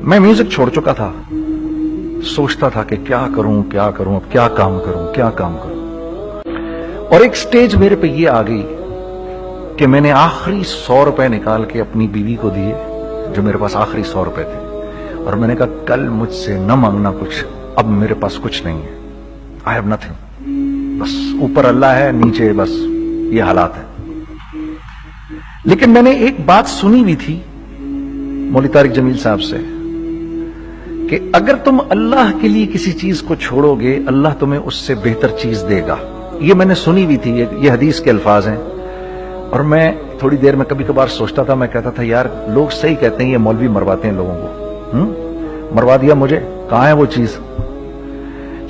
میں میوزک چھوڑ چکا تھا, سوچتا تھا کہ کیا کروں اب کیا کام کروں. اور ایک سٹیج میرے پہ یہ آ گئی کہ میں نے آخری 100 روپے نکال کے اپنی بیوی کو دیے, جو میرے پاس آخری 100 روپے تھے, اور میں نے کہا کل مجھ سے نہ مانگنا کچھ, اب میرے پاس کچھ نہیں ہے, آئی ہیو نتھنگ, بس اوپر اللہ ہے, نیچے بس یہ حالات ہے. لیکن میں نے ایک بات سنی بھی تھی مولوی طارق جمیل صاحب سے کہ اگر تم اللہ کے لیے کسی چیز کو چھوڑو گے اللہ تمہیں اس سے بہتر چیز دے گا. یہ میں نے سنی بھی تھی, یہ حدیث کے الفاظ ہیں. اور میں تھوڑی دیر میں کبھی کبھار سوچتا تھا, میں کہتا تھا یار لوگ صحیح کہتے ہیں, یہ مولوی مرواتے ہیں لوگوں کو, مروا دیا مجھے, کہاں ہے وہ چیز.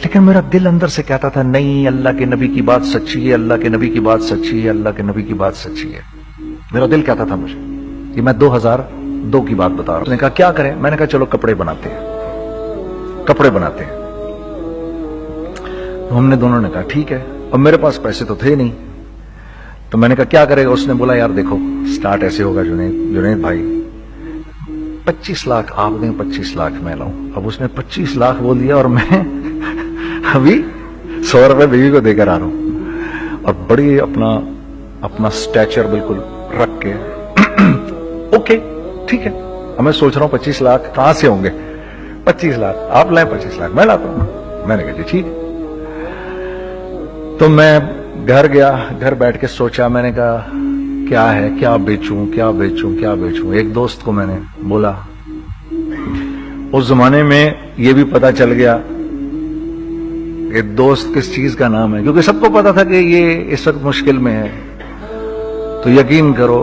لیکن میرا دل اندر سے کہتا تھا نہیں, اللہ کے نبی کی بات سچی ہے, اللہ کے نبی کی بات سچی ہے, اللہ کے نبی کی بات سچی ہے. میرا دل کہتا تھا مجھے. یہ میں 2002 کی بات بتا رہا ہوں. اس نے کہا کیا کریں, میں نے کہا چلو کپڑے بناتے ہیں. تو ہم نے دونوں نے کہا ٹھیک ہے. اور میرے پاس پیسے تو تھے نہیں, تو میں نے کہا کیا کرے گا. اس نے بولا یار دیکھو سٹارٹ ایسے ہوگا جنید بھائی, 25 لاکھ آپ دیں, 25 لاکھ میں لاؤں. اب اس نے 25 لاکھ بول دیا اور میں ابھی 100 روپے بیوی کو دے کر آ رہا ہوں, اور بڑی اپنا سٹیچر بالکل رکھ کے اوکے ٹھیک ہے. اب میں سوچ رہا ہوں 25 لاکھ کہاں سے ہوں گے, 25 لاکھ آپ لائیں, 25 لاکھ میں لاتا ہوں. میں نے کہا جی ٹھیک. تو میں گھر گیا, گھر بیٹھ کے سوچا, میں نے کہا کیا ہے, کیا بیچوں. ایک دوست کو میں نے بولا, اس زمانے میں یہ بھی پتا چل گیا کہ دوست کس چیز کا نام ہے, کیونکہ سب کو پتا تھا کہ یہ اس وقت مشکل میں ہے. تو یقین کرو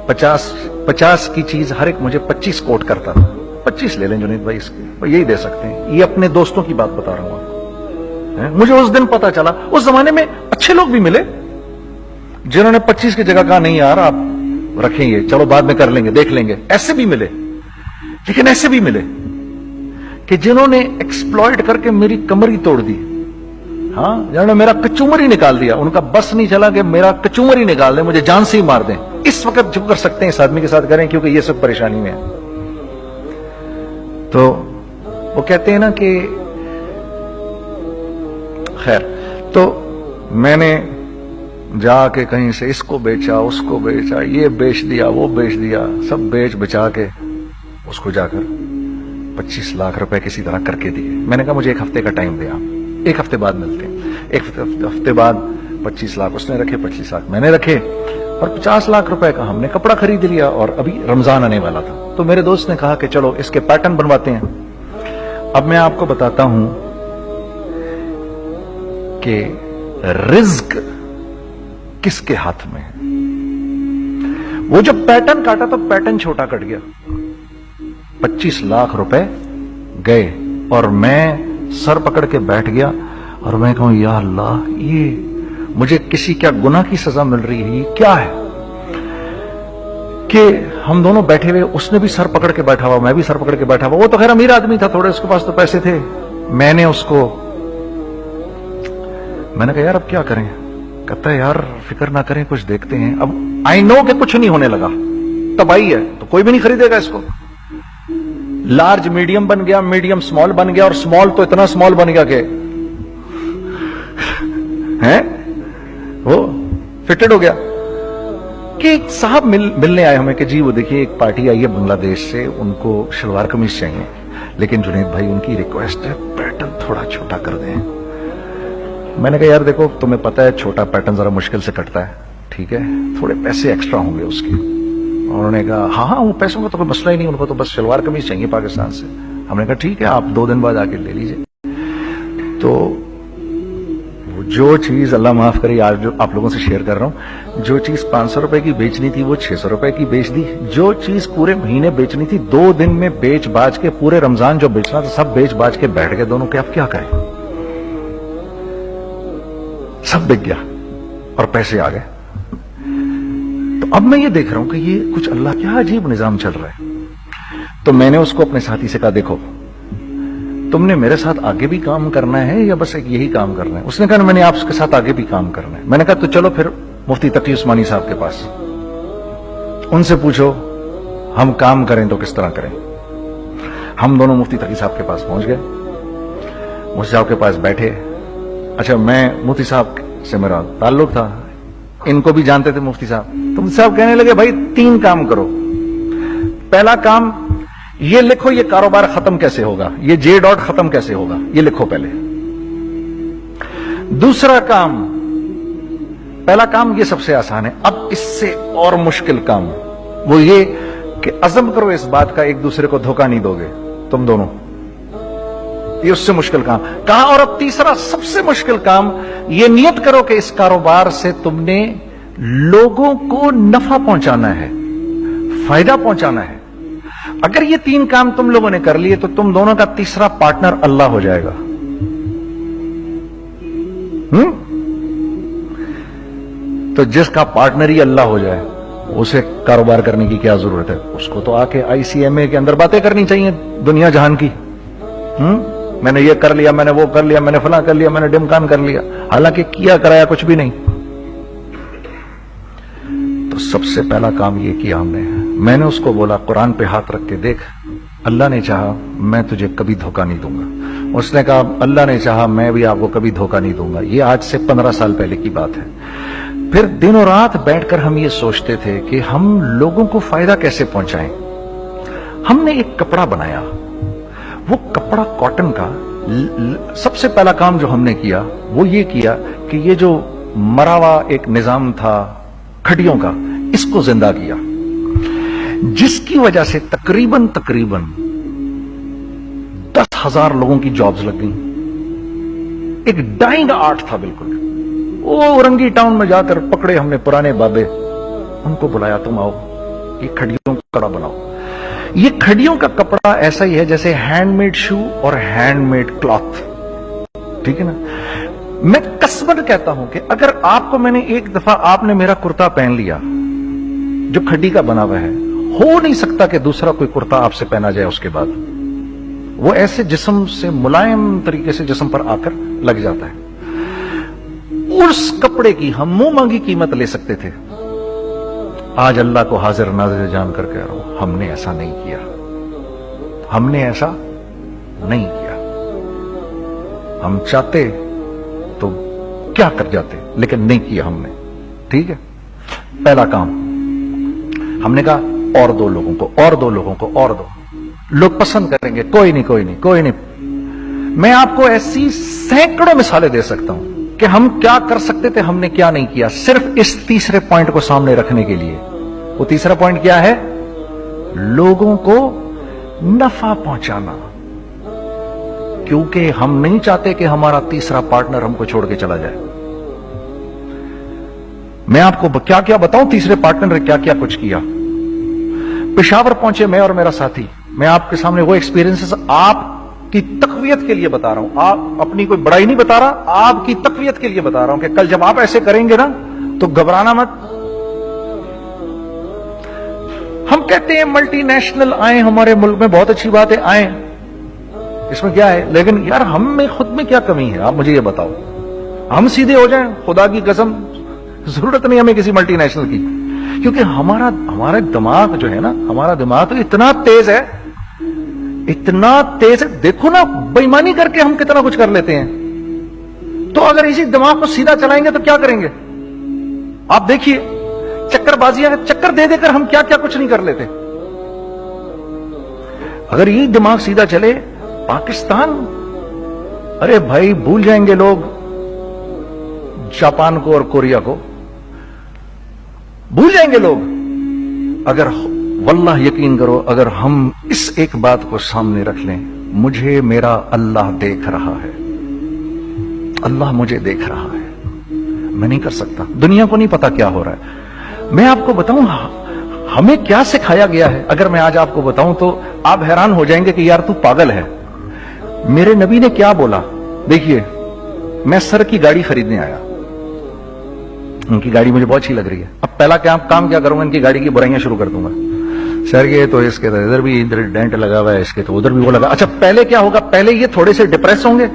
50 کی چیز ہر ایک مجھے 25 کوٹ کرتا تھا. 25 لے لیں جنید بھائی, اس کے یہی دے سکتے ہیں. یہ اپنے دوستوں کی بات بتا رہا ہوں. مجھے اس دن پتا چلا, اس زمانے میں اچھے لوگ بھی ملے جنہوں نے 25 کی جگہ کہا نہیں یار آپ رکھیں گے, چلو بعد میں کر لیں گے, دیکھ لیں گے. ایسے بھی ملے, لیکن ایسے بھی ملے کہ جنہوں نے ایکسپلوئٹ کر کے میری کمر ہی توڑ دی. ہاں, جنہوں نے میرا کچومر ہی نکال دیا. ان کا بس نہیں چلا کہ میرا کچومر ہی نکال دیں, مجھے جان سے ہی مار دیں. اس وقت جو کر سکتے ہیں اس آدمی کے ساتھ کریں, کیونکہ یہ سب پریشانی میں ہے. تو وہ کہتے ہیں نا کہ خیر, تو میں نے جا کے کہیں سے اس کو بیچا, اس کو بیچا, یہ بیچ دیا, وہ بیچ دیا, سب بیچ بچا کے اس کو جا کر 25 لاکھ روپے کسی طرح کر کے دیے. میں نے کہا مجھے 1 ہفتے کا ٹائم دیا, 1 ہفتے بعد ملتے ہیں. 1 ہفتے بعد 25 لاکھ اس نے رکھے, 25 لاکھ میں نے رکھے, اور 50 لاکھ روپے کا ہم نے کپڑا خرید لیا. اور ابھی رمضان آنے والا تھا, تو میرے دوست نے کہا کہ چلو اس کے پیٹرن بنواتے ہیں. اب میں آپ کو بتاتا ہوں کہ رزق کس کے ہاتھ میں ہے. وہ جب پیٹرن کاٹا تو پیٹرن چھوٹا کٹ گیا, 25 لاکھ روپے گئے, اور میں سر پکڑ کے بیٹھ گیا. اور میں کہوں یا اللہ, یہ مجھے کسی کیا گناہ کی سزا مل رہی ہے, یہ کیا ہے کہ ہم دونوں بیٹھے ہوئے, اس نے بھی سر پکڑ کے بیٹھا ہوا, میں بھی سر پکڑ کے بیٹھا ہوا. وہ تو خیر امیر آدمی تھا تھوڑے, اس کے پاس تو پیسے تھے. میں نے اس کو, میں نے کہا یار اب کیا کریں. کہتا ہے یار فکر نہ کریں, کچھ دیکھتے ہیں. اب آئی نو کہ کچھ نہیں ہونے لگا, تباہی ہے, تو کوئی بھی نہیں خریدے گا اس کو. لارج میڈیم بن گیا, میڈیم سمال بن گیا, اور سمال تو اتنا سمال بن گیا کہ وہ فٹڈ ہو گیا. کہ ایک صاحب ملنے آئے ہمیں کہ جی وہ دیکھیے ایک پارٹی آئی ہے بنگلہ دیش سے, ان کو شلوار قمیص چاہیے, لیکن جنید بھائی ان کی ریکویسٹ ہے پیٹرن تھوڑا چھوٹا کر دیں. میں نے کہا یار دیکھو تمہیں پتا ہے چھوٹا پیٹرن ذرا مشکل سے کٹتا ہے, ٹھیک ہے تھوڑے پیسے ایکسٹرا ہوں گے اس کے. انہوں نے کہا ہاں وہ پیسوں کا تو کوئی مسئلہ ہی نہیں, ان کو تو بس شلوار قمیص چاہیے پاکستان سے. ہم نے کہا ٹھیک ہے آپ 2 دن بعد آ کے لے لیجئے. تو جو چیز اللہ معاف کرے آج جو آپ لوگوں سے شیئر کر رہا ہوں, جو چیز 500 روپے کی بیچنی تھی وہ 600 روپے کی بیچ دی. جو چیز پورے مہینے بیچنی تھی 2 دن میں بیچ باج کے, پورے رمضان جو بیچنا تھا سب بیچ باج کے بیٹھ گئے دونوں. کہ اب کیا کریں, سب بک گیا اور پیسے آ گئے. تو اب میں یہ دیکھ رہا ہوں کہ یہ کچھ اللہ کیا عجیب نظام چل رہا ہے. تو میں نے اس کو اپنے ساتھی سے کہا دیکھو تم نے میرے ساتھ آگے بھی کام کرنا ہے یا بس ایک یہی کام کرنا ہے. اس نے کہا میں نے آپ کے ساتھ آگے بھی کام کرنا ہے. میں نے کہا تو چلو پھر مفتی تقی عثمانی صاحب کے پاس, ان سے پوچھو ہم کام کریں تو کس طرح کریں. हम दोनों मुफ्ती तकी साहब के पास पहुंच गए, मुफ्ती साहब के पास बैठे। अच्छा, मैं मुफ्ती साहब से मेरा ताल्लुक था, इनको भी जानते थे मुफ्ती साहब। तो मुफ्ती साहब कहने लगे, भाई 3 काम करो। पहला काम ये लिखो, ये कारोबार खत्म कैसे होगा, ये जे डॉट खत्म कैसे होगा, ये लिखो पहले। दूसरा काम, पहला काम ये सबसे आसान है, अब इससे और मुश्किल काम वो ये कि अज़म करो इस बात का, एक दूसरे को धोखा नहीं दोगे तुम दोनों, ये उससे मुश्किल काम कहा। और अब तीसरा सबसे मुश्किल काम, ये नियत करो कि इस कारोबार से तुमने लोगों को नफा पहुंचाना है, फायदा पहुंचाना है। अगर ये 3 काम तुम लोगों ने कर लिए तो तुम दोनों का तीसरा पार्टनर अल्लाह हो जाएगा। तो जिसका पार्टनर ही अल्लाह हो जाए, उसे कारोबार करने की क्या जरूरत है? उसको तो आके ICMA के अंदर बातें करनी चाहिए दुनिया जहान की। मैंने ये कर लिया, मैंने वो कर लिया, मैंने फला कर लिया, मैंने डिमकान कर लिया, हालांकि किया कराया कुछ भी नहीं। तो सबसे पहला काम ये किया हमने, मैंने उसको बोला, कुरान पे हाथ रख के देख, अल्लाह ने चाहा मैं तुझे कभी धोखा नहीं दूंगा। उसने कहा, अल्लाह ने चाहा मैं भी आपको कभी धोखा नहीं दूंगा। ये आज से 15 साल पहले की बात है। फिर दिन और रात बैठकर हम ये सोचते थे कि हम लोगों को फायदा कैसे पहुंचाएं। हमने एक कपड़ा बनाया, वो कपड़ा कॉटन का। सबसे पहला काम जो हमने किया वो ये किया कि ये जो मरा हुआ एक निजाम था खड्डियों का, इसको जिंदा किया, जिसकी वजह से तकरीबन 10,000 लोगों की जॉब्स लग गई। एक डाइंग आर्ट था बिल्कुल। वो औरंगी टाउन में जाकर पकड़े हमने पुराने बाबे, उनको बुलाया, तुम आओ ये खड्डियों का कपड़ा बनाओ। ये खड्डियों का कपड़ा ऐसा ही है जैसे हैंडमेड शू और हैंडमेड क्लॉथ, ठीक है ना। मैं कसमन कहता हूं कि अगर आपको मैंने एक दफा, आपने मेरा कुर्ता पहन लिया जो खड्डी का बना हुआ है, हो नहीं सकता कि दूसरा कोई कुर्ता आपसे पहना जाए उसके बाद। वो ऐसे जिस्म से मुलायम तरीके से जिस्म पर आकर लग जाता है। उस कपड़े की हम मुंह मांगी कीमत ले सकते थे। आज अल्लाह को हाजिर नाजिर जान कर कह रहा हूं, हमने ऐसा नहीं किया, हमने ऐसा नहीं किया। हम चाहते तो क्या कर जाते, लेकिन नहीं किया हमने, ठीक है। पहला काम हमने कहा, और 2 लोगों को, और 2 लोगों को, और 2 लोग पसंद करेंगे, कोई नहीं, कोई नहीं, कोई नहीं। मैं आपको ऐसी सैकड़ों मिसालें दे सकता हूं कि हम क्या कर सकते थे, हमने क्या नहीं किया, सिर्फ इस तीसरे पॉइंट को सामने रखने के लिए। वो तीसरा पॉइंट क्या है? लोगों को नफा पहुंचाना। क्योंकि हम नहीं चाहते कि हमारा तीसरा पार्टनर हमको छोड़ के चला जाए। मैं आपको क्या क्या बताऊं, तीसरे पार्टनर ने क्या क्या कुछ किया। पेशावर पहुंचे मैं और मेरा साथी, मैं आपके सामने वो एक्सपीरियंसेस आपकी तकवीयत के लिए बता रहा हूं, आप अपनी कोई बड़ाई नहीं बता रहा, आपकी तकवीयत के लिए बता रहा हूं कि कल जब आप ऐसे करेंगे ना तो घबराना मत। हम कहते हैं मल्टीनेशनल आए हमारे मुल्क में, बहुत अच्छी बात है, आए, इसमें क्या है, लेकिन यार हम में खुद में क्या कमी है, आप मुझे ये बताओ। हम सीधे हो जाएं, खुदा की कसम जरूरत नहीं हमें किसी मल्टीनेशनल की, क्योंकि हमारा दिमाग जो है ना, हमारा दिमाग तो इतना तेज है, इतना तेज है। देखो ना, बेईमानी करके हम कितना कुछ कर लेते हैं। तो अगर इसी दिमाग को सीधा चलाएंगे तो क्या करेंगे आप देखिए, चक्करबाजियां, चक्कर दे देकर हम क्या क्या कुछ नहीं कर लेते। अगर यही दिमाग सीधा चले, पाकिस्तान, अरे भाई भूल जाएंगे लोग जापान को और कोरिया को, भूल जाएंगे लोग। अगर वल्लाह यकीन करो, अगर हम इस एक बात को सामने रख लें, मुझे मेरा अल्लाह देख रहा है, अल्लाह मुझे देख रहा है, मैं नहीं कर सकता। दुनिया को नहीं पता क्या हो रहा है। मैं आपको बताऊं हमें क्या सिखाया गया है, अगर मैं आज आपको बताऊं तो आप हैरान हो जाएंगे कि यार तू पागल है। मेरे नबी ने क्या बोला, देखिए, मैं सर की गाड़ी खरीदने आया, उनकी गाड़ी मुझे बहुत अच्छी लग रही है। अब पहला काम क्या करूंगा, इनकी गाड़ी की बुराइयां शुरू कर दूंगा। सर ये तो इसके तो इधर भी इधर डेंट लगा हुआ है, इसके तो उधर भी वो लगा। अच्छा, पहले क्या होगा, पहले ये थोड़े से डिप्रेस होंगे,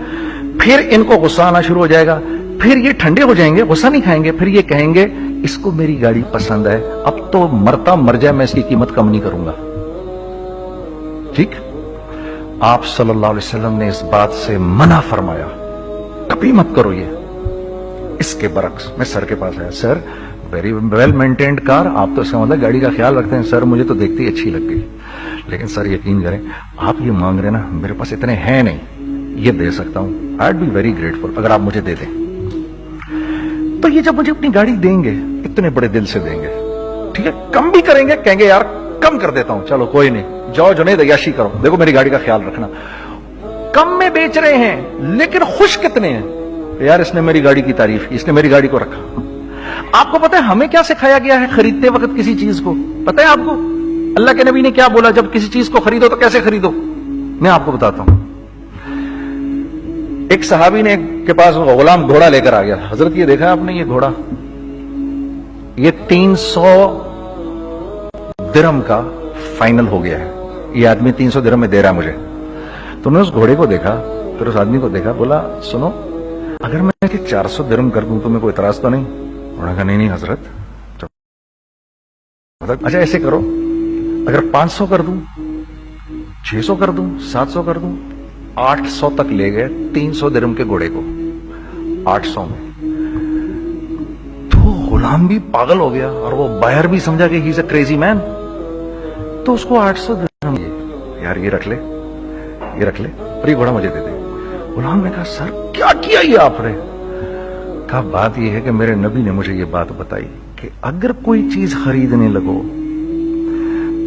फिर इनको गुस्सा आना शुरू हो जाएगा, फिर ये ठंडे हो जाएंगे, गुस्सा नहीं खाएंगे, फिर ये कहेंगे इसको मेरी गाड़ी पसंद है, अब तो मरता मर जाए मैं इसकी कीमत कम नहीं करूंगा। ठीक, آپ صلی اللہ علیہ وسلم نے اس بات سے منع فرمایا, کبھی مت کرو یہ. اس کے برعکس میں سر کے پاس آیا, سر ویری ویل مینٹینڈ کار, آپ تو اس کا مطلب گاڑی کا خیال رکھتے ہیں. سر مجھے تو دیکھتے ہی اچھی لگ گئی, لیکن سر یقین کریں آپ یہ مانگ رہے نا, میرے پاس اتنے ہیں نہیں, یہ دے سکتا ہوں. آئی بی ویری گریٹفل اگر آپ مجھے دے دیں. تو یہ جب مجھے اپنی گاڑی دیں گے اتنے بڑے دل سے دیں گے, ٹھیک ہے, کم بھی کریں گے, کہیں گے یار کم کر دیتا ہوں, چلو کوئی نہیں, جاؤ جنید عیاشی کرو, دیکھو میری گاڑی کا خیال رکھنا. کم میں بیچ رہے ہیں لیکن خوش کتنے ہیں, یار اس نے میری گاڑی کی تعریف کی, اس نے میری گاڑی کو رکھا. آپ کو پتا ہے ہمیں کیا سکھایا گیا ہے خریدتے وقت کسی چیز کو؟ پتا ہے آپ کو اللہ کے نبی نے کیا بولا جب کسی چیز کو خریدو تو کیسے خریدو؟ میں آپ کو بتاتا ہوں. ایک صحابی نے کے پاس غلام گھوڑا لے کر آ گیا. حضرت یہ دیکھا آپ نے, یہ گھوڑا یہ 300 درہم کا فائنل ہو گیا ہے, یہ آدمی 300 درہم میں دے رہا ہے مجھے. تو نے اس گھوڑے کو دیکھا, پھر اس آدمی کو دیکھا, بولا سنو اگر میں 400 درہم کر دوں تو میں کوئی اعتراض تو نہیں؟ انہوں نے کہا نہیں حضرت. اچھا ایسے کرو, اگر 500 کر دوں, 600 کر دوں, 700 کر دوں. 800 تک لے گئے 300 درہم کے گھوڑے کو, 800 میں. تو غلام بھی پاگل ہو گیا اور وہ بائر بھی سمجھا کہ ہی از اے کریزی مین. تو اس کو 800 درہم, یار یہ رکھ لے, یہ رکھ لے, اور یہ گھوڑا مجھے دے دے. غلام نے کہا سر کیا کیا یہ آپ نے؟ کہا بات یہ ہے کہ میرے نبی نے مجھے یہ بات بتائی کہ اگر کوئی چیز خریدنے لگو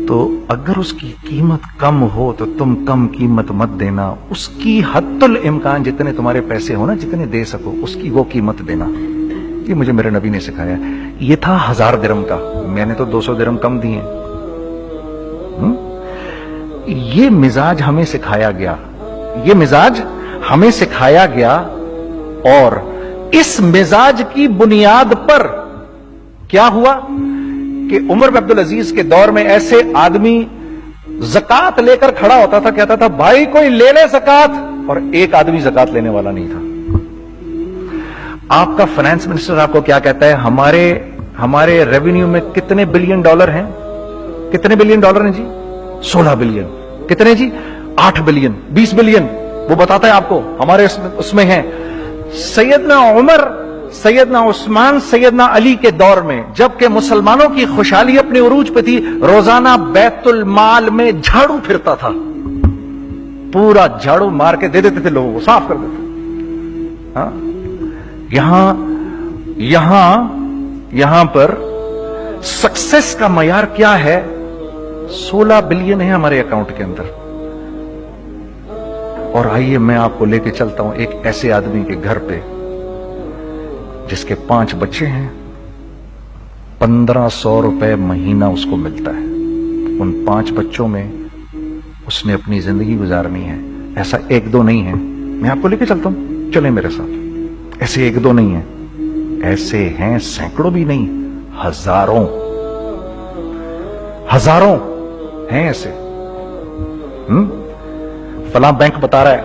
تو اگر اس کی قیمت کم ہو تو تم کم قیمت مت دینا, اس کی حد الامکان جتنے تمہارے پیسے ہو نا, جتنے دے سکو اس کی وہ قیمت دینا. یہ مجھے میرے نبی نے سکھایا. یہ تھا 1000 درہم کا, میں نے تو 200 درہم کم دیے. یہ مزاج ہمیں سکھایا گیا, یہ مزاج ہمیں سکھایا گیا, اور اس مزاج کی بنیاد پر کیا ہوا کہ عمر بن عبدالعزیز کے دور میں ایسے آدمی زکات لے کر کھڑا ہوتا تھا, کہتا تھا بھائی کوئی لے لے زکات, اور ایک آدمی زکات لینے والا نہیں تھا. آپ کا فائنانس منسٹر آپ کو کیا کہتا ہے, ہمارے ریونیو میں کتنے بلین ڈالر ہیں؟ کتنے بلین ڈالر ہیں جی؟ 16 بلین. کتنے جی؟ 8 بلین, 20 بلین, وہ بتاتا ہے آپ کو ہمارے اس میں ہیں. سیدنا عمر, سیدنا عثمان, سیدنا علی کے دور میں جبکہ مسلمانوں کی خوشحالی اپنے عروج پہ تھی, روزانہ بیت المال میں جھاڑو پھرتا تھا, پورا جھاڑو مار کے دے دیتے تھے لوگوں کو, صاف کر دیتے. یہاں پر سکسیس کا معیار کیا ہے؟ 16 بلین ہے ہمارے اکاؤنٹ کے اندر. اور آئیے میں آپ کو لے کے چلتا ہوں ایک ایسے آدمی کے گھر پہ جس کے 5 بچے ہیں, 1500 روپے مہینہ اس کو ملتا ہے. ان 5 بچوں میں اس نے اپنی زندگی گزارنی ہے. ایسا 1-2 نہیں ہے, میں آپ کو لے کے چلتا ہوں, چلیں میرے ساتھ. ایسے 1-2 نہیں ہیں, ایسے ہیں سینکڑوں بھی نہیں, ہزاروں ہیں ایسے. فلاں بینک بتا رہا ہے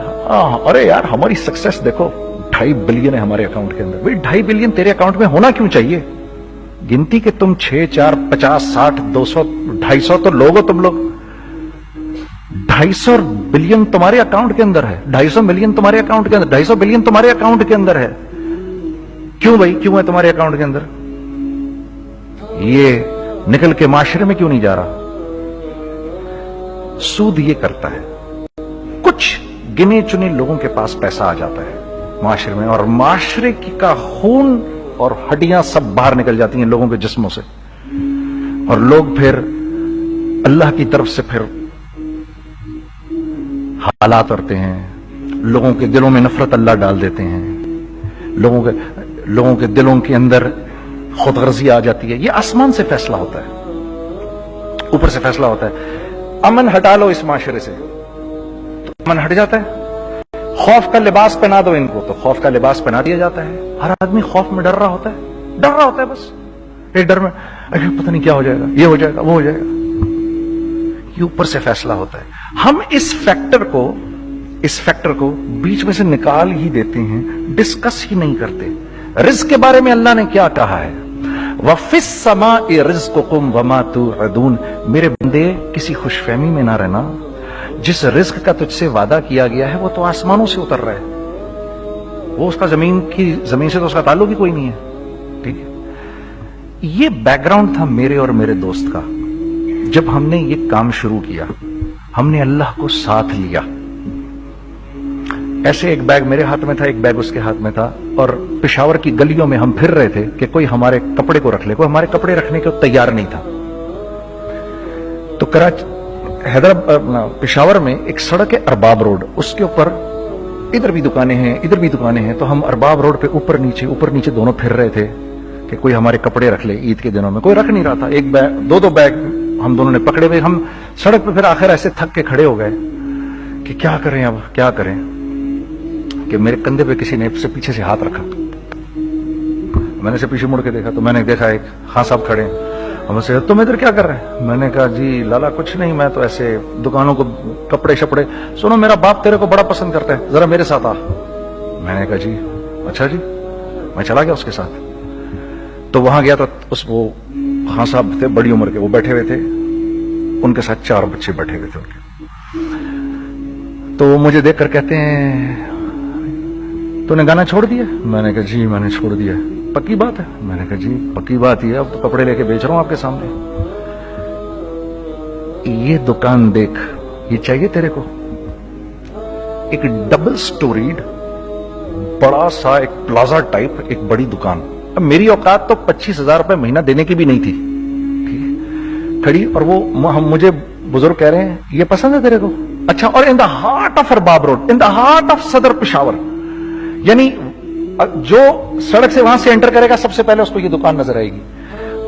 ارے یار ہماری سکسیس دیکھو 2.5 بلین ہے ہمارے اکاؤنٹ کے اندر. بھائی 2.5 بلین تیرے اکاؤنٹ میں ہونا کیوں چاہیے؟ گنتی کہ تم 6, 4, 50, 60, 200, 250 تو لوگ ہو تم لوگ. 250 بلین تمہارے اکاؤنٹ کے اندر ہے, 250 ملین تمہارے اکاؤنٹ کے اندر, 250 بلین تمہارے اکاؤنٹ کے اندر ہے. کیوں بھائی, کیوں ہے تمہارے اکاؤنٹ کے اندر؟ یہ نکل کے معاشرے میں کیوں نہیں جا رہا؟ سود یہ کرتا ہے, کچھ گنے چنے لوگوں کے پاس پیسہ آ جاتا ہے معاشرے میں, اور معاشرے کا خون اور ہڈیاں سب باہر نکل جاتی ہیں لوگوں کے جسموں سے, اور لوگ پھر اللہ کی طرف سے پھر حالات کرتے ہیں, لوگوں کے دلوں میں نفرت اللہ ڈال دیتے ہیں, لوگوں کے دلوں کے اندر خود غرضی آ جاتی ہے. یہ آسمان سے فیصلہ ہوتا ہے, اوپر سے فیصلہ ہوتا ہے. امن ہٹا لو اس معاشرے سے تو امن ہٹ جاتا ہے. خوف کا لباس پہنا دو ان کو تو خوف کا لباس پہنا دیا جاتا ہے. ہر آدمی خوف میں ڈر رہا ہوتا ہے, بس ایک ڈر میں پتہ نہیں کیا ہو جائے گا, یہ ہو جائے گا, وہ ہو جائے گا. یہ اوپر سے فیصلہ ہوتا ہے. ہم اس فیکٹر کو بیچ میں سے نکال ہی دیتے ہیں, ڈسکس ہی نہیں کرتے. رزق کے بارے میں اللہ نے کیا کہا ہے؟ وَفِي السَّمَاءِ رِزْقُكُمْ وَمَا تُوعَدُونَ. میرے بندے کسی خوش فہمی میں نہ رہنا, जिस रिस्क का तुझसे वादा किया गया है वो तो आसमानों से उतर रहा है, वो उसका जमीन से तो उसका ताल्लुक ही कोई नहीं है। ठीक है, ये बैकग्राउंड था मेरे और मेरे दोस्त का। जब हमने ये काम शुरू किया, हमने अल्लाह को साथ लिया। ऐसे एक बैग मेरे हाथ में था, एक बैग उसके हाथ में था, और पेशावर की गलियों में हम फिर रहे थे कि कोई हमारे कपड़े को रख ले। कोई हमारे कपड़े रखने को तैयार नहीं था। तो हैदराबाद पेशावर में एक सड़क है अरबाब रोड, उसके ऊपर इधर भी दुकानें हैं, इधर भी दुकानें हैं। तो हम अरबाब रोड पे ऊपर नीचे दोनों फिर रहे थे कि कोई हमारे कपड़े रख ले। ईद के दिनों में कोई रख नहीं रहा था। एक बैग, दो बैग हम दोनों ने पकड़े हुए। हम सड़क पे फिर आखिर ऐसे थक के खड़े हो गए कि क्या करें, अब क्या करें, कि मेरे कंधे पे किसी ने से पीछे से हाथ रखा। मैंने से पीछे मुड़ के देखा तो मैंने देखा एक खान साहब खड़े हैं। हमसे, तुम इधर क्या कर रहे हैं? मैंने कहा, जी लाला कुछ नहीं, मैं तो ऐसे दुकानों को कपड़े शपड़े। सुनो, मेरा बाप तेरे को बड़ा पसंद करता है, जरा मेरे साथ आ। मैंने कहा, जी अच्छा जी। मैं चला गया उसके साथ। तो वहां गया तो वो खान साहब थे, बड़ी उम्र के, वो बैठे हुए थे, उनके साथ 4 बच्चे बैठे हुए थे उनके। तो वो मुझे देखकर कहते हैं, तूने गाना छोड़ दिया? मैंने कहा, जी मैंने छोड़ दिया। पक्की बात है? मैंने कहा, जी पक्की बात ही है, अब तो कपड़े लेके बेच रहा हूं आपके सामने। ये दुकान देख, ये चाहिए तेरे को? एक डबल स्टोरीड बड़ा सा एक प्लाजा टाइप एक बड़ी दुकान। अब मेरी औकात तो 25,000 रुपए महीना देने की भी नहीं थी खड़ी। और वो मुझे बुजुर्ग कह रहे हैं, ये पसंद है तेरे को? अच्छा, और in the heart of Arbab road, in the heart of सदर पेशावर, यानी जो सड़क से वहां से एंटर करेगा सबसे पहले उसको ये दुकान नजर आएगी।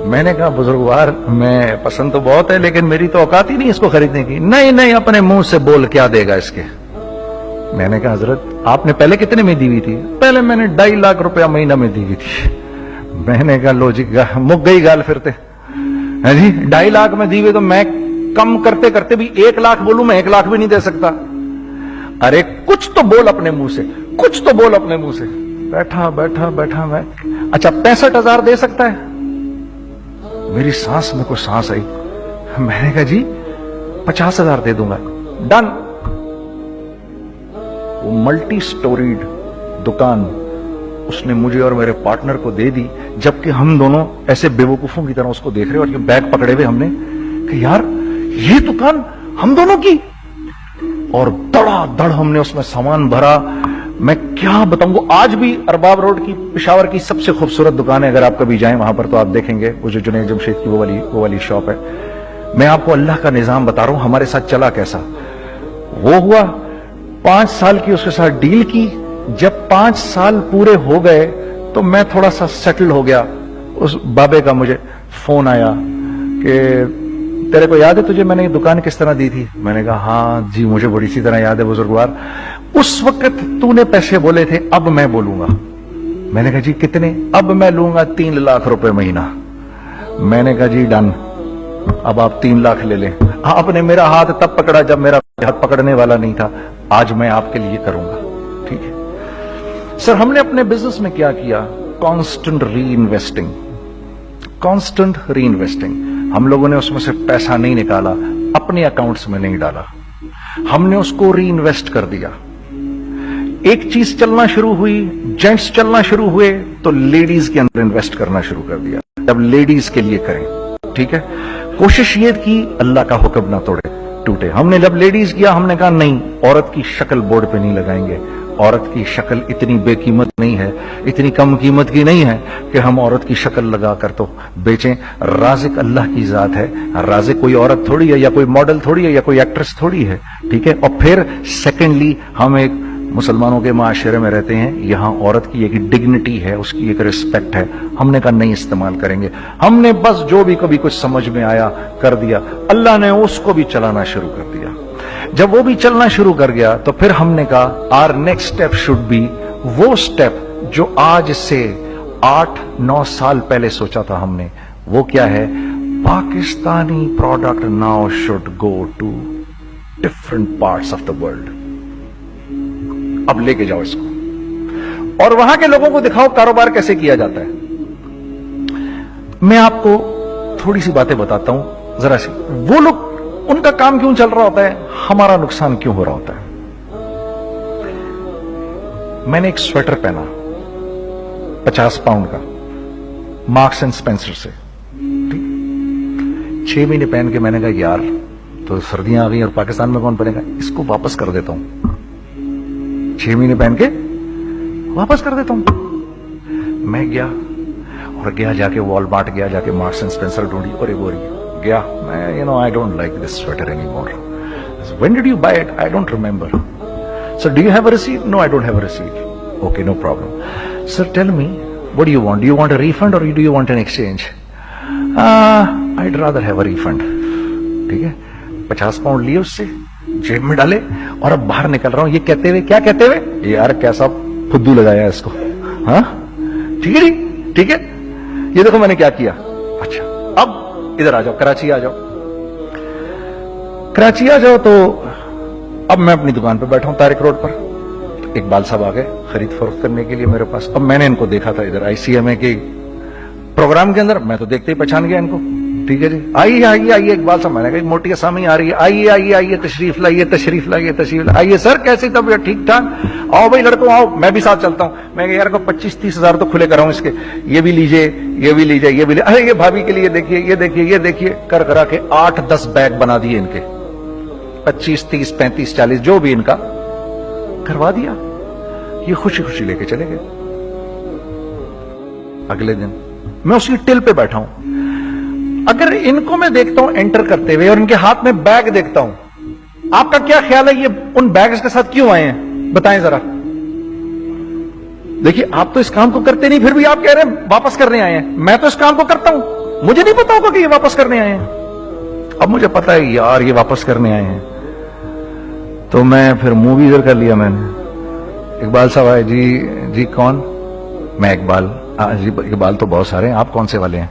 मैंने कहा, बुजुर्गवार, मैं पसंद तो बहुत है लेकिन मेरी तो औकात ही नहीं इसको खरीदने की। नहीं, अपने मुंह से बोल, क्या देगा इसके? मैंने कहा, हजरत आपने पहले कितने में दी हुई थी? पहले मैंने 2.5 लाख रुपया महीना में दी हुई थी। मैंने कहा, लो जी, मुक गई गाल फिरते है जी। 2.5 लाख में दी हुई तो मैं कम करते करते भी 1 लाख बोलूं, मैं 1 लाख भी नहीं दे सकता। अरे कुछ तो बोल अपने मुंह से, कुछ तो बोल अपने मुंह से। बैठा मैं, अच्छा 65,000 दे सकता है? मेरी सांस में कोई सांस आई। मैंने कहा, जी 50,000 दे दूंगा, डन। वो मल्टी स्टोरीड दुकान उसने मुझे और मेरे पार्टनर को दे दी, जबकि हम दोनों ऐसे बेवकूफों की तरह उसको देख रहे और ये बैग पकड़े हुए हमने कि यार ये दुकान हम दोनों की। और धड़ाधड़ हमने उसमें सामान भरा। मैं क्या बताऊं, आज भी अरबाब रोड की पेशावर की सबसे खूबसूरत दुकान है। अगर आप कभी जाएं वहां पर तो आप देखेंगे, वो जो जुनैद जमशेद की वो वाली शॉप है। मैं आपको अल्लाह का निजाम बता रहा हूं, हमारे साथ चला कैसा। वो हुआ 5 साल की उसके साथ डील की। जब 5 साल पूरे हो गए तो मैं थोड़ा सा सेटल हो गया। उस बाबे का मुझे फोन आया कि तेरे को याद है तुझे मैंने ये दुकान किस तरह दी थी? मैंने कहा, हाँ जी मुझे बड़ी सी तरह याद है बुजुर्गवार। उस वक्त तूने पैसे बोले थे, अब मैं बोलूंगा। मैंने कहा, जी कितने? अब मैं लूंगा 3 लाख रुपए महीना। मैंने कहा, जी डन, अब आप 3 लाख ले लें। आपने मेरा हाथ तब पकड़ा जब मेरा हाथ पकड़ने वाला नहीं था। आज मैं आपके लिए करूंगा, ठीक है सर। हमने अपने बिजनेस में क्या किया? कांस्टेंट री इन्वेस्टिंग। हम लोगों ने उसमें से पैसा नहीं निकाला, अपने अकाउंट्स में नहीं डाला, हमने उसको री इन्वेस्ट कर दिया। एक चीज चलना शुरू हुई, जेंट्स चलना शुरू हुए, तो लेडीज के अंदर इन्वेस्ट करना शुरू कर दिया। अब लेडीज के लिए करें, ठीक है। कोशिश ये की अल्लाह का हुक्म ना टूटे। हमने जब लेडीज किया, हमने कहा नहीं, औरत की शक्ल बोर्ड पे नहीं लगाएंगे। औरत की शक्ल इतनी बेकीमत नहीं है, इतनी कम कीमत की नहीं है कि हम औरत की शक्ल लगाकर तो बेचें। राज़िक अल्लाह की जात है, राज़िक कोई औरत थोड़ी है, या कोई मॉडल थोड़ी है, या कोई एक्ट्रेस थोड़ी है, ठीक है। और फिर सेकेंडली, हम एक मुसलमानों के माशरे में रहते हैं, यहां औरत की एक डिग्निटी है, उसकी एक रिस्पेक्ट है। हमने कहा नहीं इस्तेमाल करेंगे। हमने बस जो भी कभी कुछ समझ में आया कर दिया। अल्लाह ने उसको भी चलाना शुरू कर दिया। जब वो भी चलना शुरू कर गया तो फिर हमने कहा our next step should be वो स्टेप जो आज से 8-9 साल पहले सोचा था हमने। वो क्या है? Pakistani product now should go to different parts of the world. अब लेके जाओ इसको और वहां के लोगों को दिखाओ कारोबार कैसे किया जाता है। मैं आपको थोड़ी सी बातें बताता हूं जरा सी। वो लोग, उनका काम क्यों चल रहा होता है? हमारा नुकसान क्यों हो रहा होता है? मैंने एक स्वेटर पहना 50 पाउंड का मार्क्स एंड स्पेंसर से, ठीक, 6 महीने पहन के मैंने कहा यार तो सर्दियां आ गई और पाकिस्तान में कौन पहनेगा, इसको वापस कर देता हूं। 6 महीने पहन के वापस कर देता हूं। मैं गया और गया जाके वॉलमार्ट गया, जाके मार्क्स एंड स्पेंसर ढूंढी और वो गया मैं, I don't like this sweater any more. When did you buy it? I don't remember. Sir do you have a receipt? No I don't have a receipt. Okay no problem. Sir tell me what do you want? Do you want a refund or do you want an exchange? I'd rather have a refund। ठीक है, 50 pound लिए उससे, जेब में डाले और अब बाहर निकल रहा हूं ये कहते हुए, क्या कहते हुए, यार कैसा फुद्दू लगाया इसको, हाँ ठीक है जी, ठीक है, ये देखो मैंने क्या किया। अच्छा अब इधर आ जाओ, कराची आ जाओ, कराची आ जाओ। तो अब मैं अपनी दुकान पर बैठा हूं तारिक रोड पर, इकबाल साहब आ गए खरीद फरोख्त करने के लिए मेरे पास। अब मैंने इनको देखा था इधर ICMA के प्रोग्राम के अंदर, मैं तो देखते ही पहचान गया इनको। ठीक है जी, आइए आइए आइए इकबाल साहब, मैंने कहा मोटी असामी आ रही है, आइए आइए आइए, तशरीफ लाइए तशरीफ लाइए तशरीफ लाइए। आइए सर कैसी तबीयत? ठीक ठाक। आओ भाई लड़कों आओ, मैं भी साथ चलता हूँ। मैं यार को 25-30 हजार तो खुले कराऊं इसके, ये भी लीजिए ये भी लीजिए ये भी लीजिए, अरे ये भाभी के लिए देखिए ये देखिए ये देखिए, कर करा के 8-10 बैग बना दिए इनके, 25, 30, 35, 40 जो भी इनका करवा दिया। ये खुशी खुशी लेके चले गए। अगले दिन मैं उसकी टिल पे बैठा हूं, अगर इनको मैं देखता हूं एंटर करते हुए और इनके हाथ में बैग देखता हूं, आपका क्या ख्याल है ये उन बैग्स के साथ क्यों आए हैं? बताएं जरा। देखिए आप तो इस काम को करते नहीं, फिर भी आप कह रहे हैं वापस करने आए हैं। मैं तो इस काम को करता हूं, मुझे नहीं पता होगा कि ये वापस करने आए हैं। अब मुझे पता है यार ये वापस करने आए हैं, तो मैं फिर मुंह भी इधर कर लिया मैंने। इकबाल साहब आए, जी कौन? मैं इकबाल। जी इकबाल तो बहुत सारे हैं, आप कौन से वाले हैं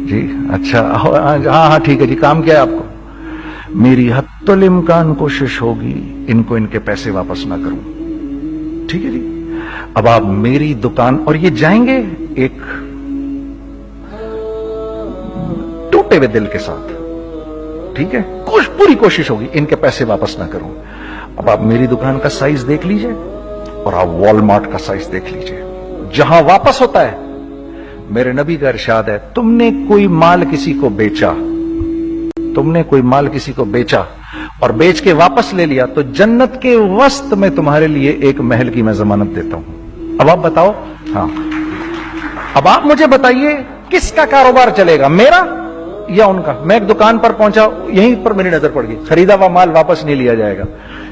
जी? अच्छा हाँ हाँ ठीक है जी, काम क्या है आपको? मेरी हत्तुल इम्कान कोशिश होगी इनको इनके पैसे वापस ना करूं। ठीक है जी, अब आप मेरी दुकान, और ये जाएंगे एक टूटे हुए दिल के साथ, ठीक है, पूरी कोशिश होगी इनके पैसे वापस ना करूं। अब आप मेरी दुकान का साइज देख लीजिए और आप वॉलमार्ट का साइज देख लीजिए, जहां वापस होता है मेरे नबी का इरशाद है, तुमने कोई माल किसी को बेचा, तुमने कोई माल किसी को बेचा और बेच के वापस ले लिया, तो जन्नत के वस्त में तुम्हारे लिए एक महल की मैं जमानत देता हूं। अब आप बताओ, हाँ अब आप मुझे बताइए किसका कारोबार चलेगा, मेरा या उनका? मैं एक दुकान पर पहुंचा, यहीं पर मेरी नजर पड़ गई, खरीदा हुआ माल वापस नहीं लिया जाएगा।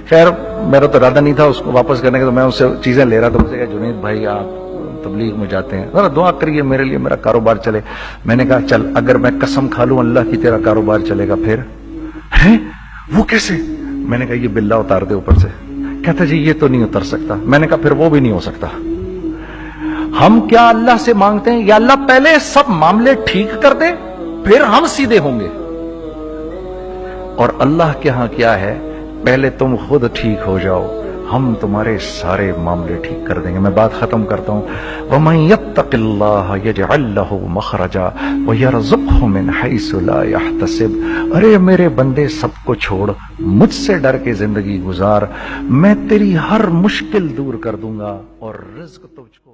खैर मेरा तो इरादा नहीं था उसको वापस करने का, तो मैं उससे चीजें ले रहा था। मुझे कहा जुनैद भाई आप तबलीग में जाते हैं, जरा दुआ करिए मेरे लिए, मेरा कारोबार चले। मैंने कहा चल अगर मैं कसम खा लूं अल्लाह की तेरा कारोबार चलेगा, फिर है वो कैसे? मैंने कहा ये बिल्ला उतार दे ऊपर से। कहता जी ये तो नहीं उतर सकता। मैंने कहा फिर वो भी नहीं हो सकता। हम क्या अल्लाह से मांगते हैं, या अल्लाह पहले सब मामले ठीक कर दे फिर हम सीधे होंगे, और अल्लाह के यहां क्या है, पहले तुम खुद ठीक हो जाओ, हम तुम्हारे सारे मामले ठीक कर देंगे। मैं बात खत्म करता हूं। वमन यत्तकिल्लाह यजअल लहु मखरजा व यरज़ुक़हु मिन हैसु ला यहतसिब। अरे मेरे बंदे सबको छोड़, मुझसे डर के जिंदगी गुजार, मैं तेरी हर मुश्किल दूर कर दूंगा और रिज़्क तुझको